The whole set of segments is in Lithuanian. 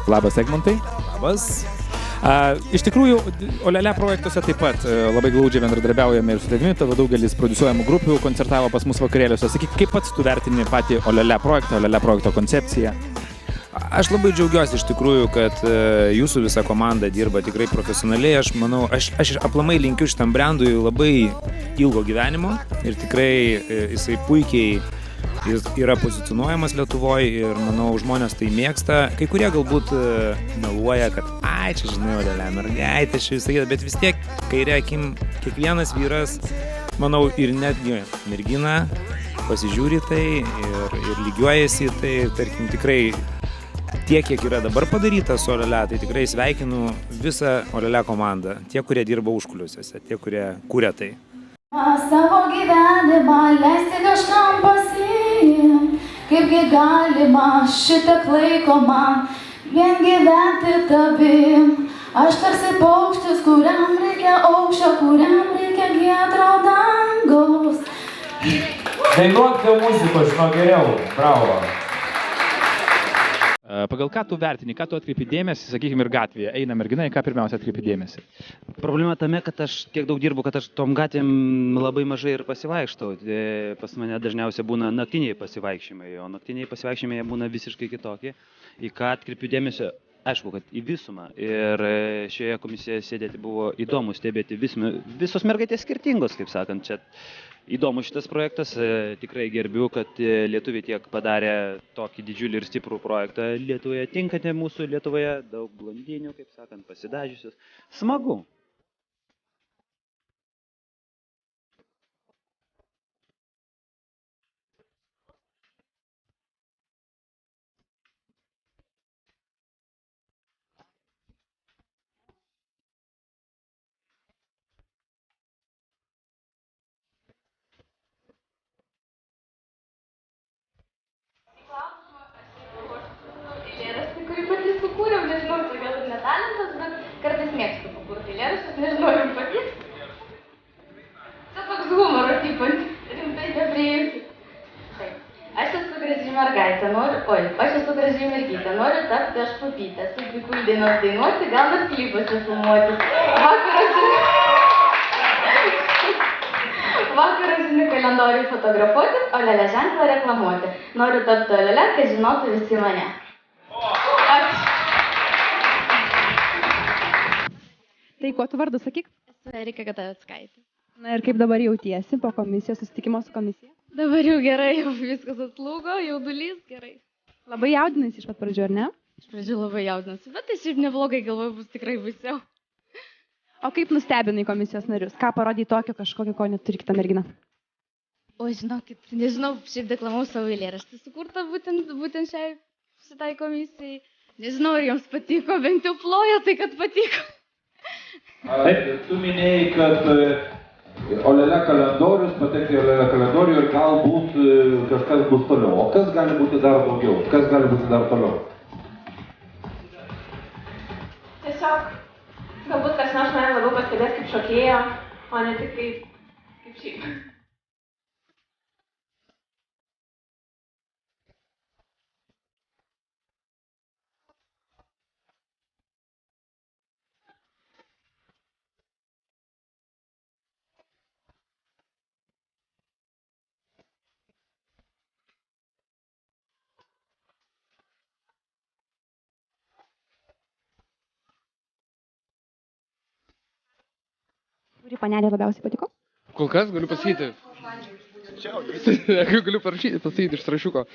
Labas, Egmontai. Labas. Iš tikrųjų, Olele projektuose taip pat labai glaudžiai bendradarbiaujame ir su tavimi, tavo daugelis prodiusuojamų grupių koncertavo pas mus vakarėliuose. Sakyk, kaip pats tu vertini patį Olele projekto koncepciją? Aš labai džiaugiuosi iš tikrųjų, kad jūsų visa komanda dirba tikrai profesionaliai. Aš manau, aš aplamai linkiu šitam brandui labai ilgo gyvenimo ir tikrai jisai puikiai yra pozicionuojamas Lietuvoje ir manau, žmonės tai mėgsta. Kai kurie galbūt meluoja, kad čia žinai, Olele mergaitė, bet vis tiek kairė akim kiekvienas vyras, manau, ir netgi mergina pasižiūri tai ir lygiuojasi tai, tarkim, tikrai tiek, kiek yra dabar padaryta su Olele, tai tikrai sveikinu visą Olele komandą, tie, kurie dirba užkuliuose, tie, kurie kuria tai. Savo gyvenimą leisti kažkam pasiimti, kaipgi galima šitiek laiko man vien gyventi tavim. Aš tarsi paukštis, kuriam reikia aukščio, kuriam reikia giedro dangaus. Dainuok dėl muzikos, žinau geriau, bravo. Pagal ką tu vertini, ką tu atkreipi dėmesį, sakykime, ir gatvėje eina mergina, į ką pirmiausia atkreipi dėmesį? Problema tame, kad aš tiek daug dirbu, kad aš tom gatvėm labai mažai ir pasivaikštau. Pas mane dažniausiai būna naktiniai pasivaikščiojimai, o naktiniai pasivaikščiojimai būna visiškai kitokie. Į ką atkreipiu dėmesio? Aišku, kad į visumą. Ir šioje komisijoje sėdėti buvo įdomu stebėti visos mergaitės skirtingos, kaip sakant. Čia įdomu šitas projektas. Tikrai gerbiu, kad lietuviai tiek padarė tokį didžiulį ir stiprų projektą Lietuvoje. Tinkate mūsų Lietuvoje, daug blondinių, kaip sakant, pasidažiusios. Smagu. Sukūriau, nežinau, tai gal ir netalentas, bet kartais mėgstu pakurti eilėraščius, nežinau, jums patiks. Čia toks humoro tipas, rimtai nepriimti. Taip, aš esu graži mergaitė, aš esu graži mergytė, noriu tapti aš pupytė, su pikul dainos dainuoti, gal net klipuose filmuotis. Vakarą žinių kalendorių fotografuotis, Olele ženklą reklamuoti. Noriu tapti Olele, kad žinotų visi mane. Tai kuo tu vardu, sakyk? Esu Erika Gataveckaitė. Na ir kaip dabar jautiesi po komisijos, susitikimo su komisija? Dabar jau gerai, jau viskas atslūgo, jaudulys gerai. Labai jaudinasi iš pat pradžių, ar ne? Iš pradžių labai jaudinasi, bet tai šiaip neblogai, galvoju, bus tikrai baisiau. O kaip nustebinai komisijos narius? Ką parodai tokio kažkokio, ko neturi kita mergina? O žinokit, nežinau, šiaip deklamau savo eilėraštį sukurtą būtent šitai komisijai. Nežinau, ar jums patiko, bent jau ploja tai, kad patiko. Taip, tu minėjai, kad Olele kalendorius, patekti į Olele kalendorių ir galbūt kažkas bus toliau. O kas gali būti dar daugiau? Kas gali būti dar toliau? Tiesiog, galbūt kas nors mane labiau pastebės kaip šokėja, o ne tik kaip šiaip. Kuri panelė labiausiai patiko? Kol kas galiu pasakyti. Galiu pasakyti iš trašiuko.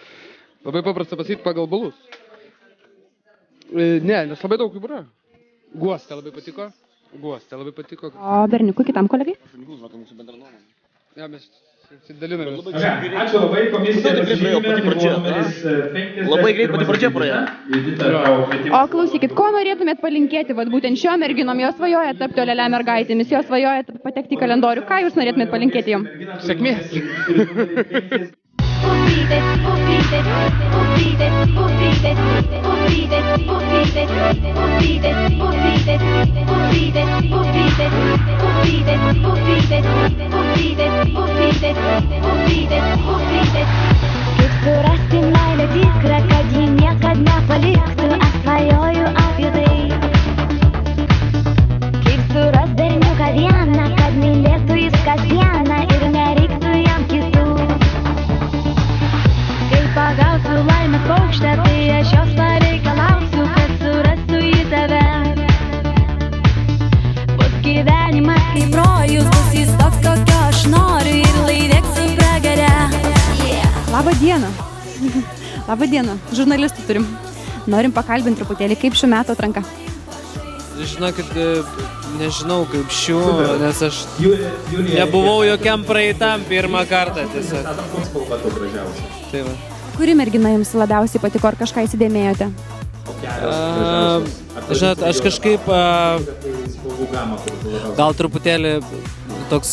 Labai paprasta pasakyti pagal balus. Ne, nes labai daug jų yra. Guostė labai patiko. O berniukui kitam kolegai? Ja, mes dalinamės. Ačiū labai, komisija Labai greit pati pradžia praėjo. O klausykit, ko norėtumėt palinkėti, vat būtent šio merginom, jos svajoja tapti Olele mergaitėmis, jos svajoja patekti į kalendorių, ką jūs norėtumėt palinkėti jom? Sėkmės. Kaip surasti meilę tikrą, kad ji niekad nepaliktų, aš svajoju diena. Labą dieną. Žurnalistų turim. Norim pakalbinti truputėlį, kaip šių metų atranka. Žinokit, nežinau kaip šių, nes aš nebuvau jokiam praeitam pirmą kartą tiesiog. Tai va. Kuri mergina jums labiausiai patiko, ar kažką įsidėmėjote? Žinot, aš kažkaip gal truputėlį toks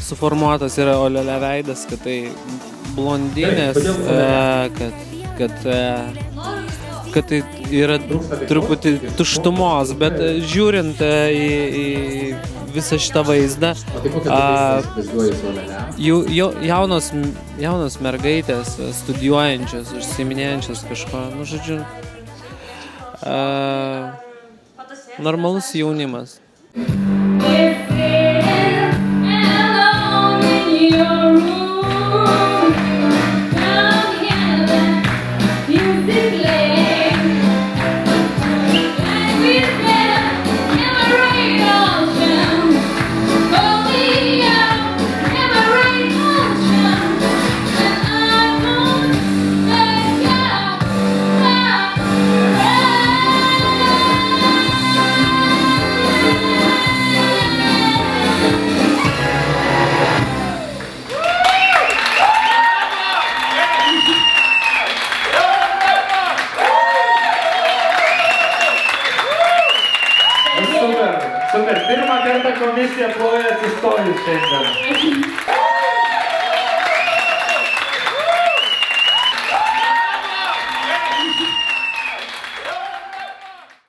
suformuotas yra Olele veidas, kad tai blondinės, kad tai yra truputį tuštumos, bet žiūrint į visą šitą vaizdą, jaunos mergaitės, studijuojančios, užsiiminėjančios kažko, nu žodžiu, normalus jaunimas. Super. Pirmą kartą komisija ploja atsistojus šiandien.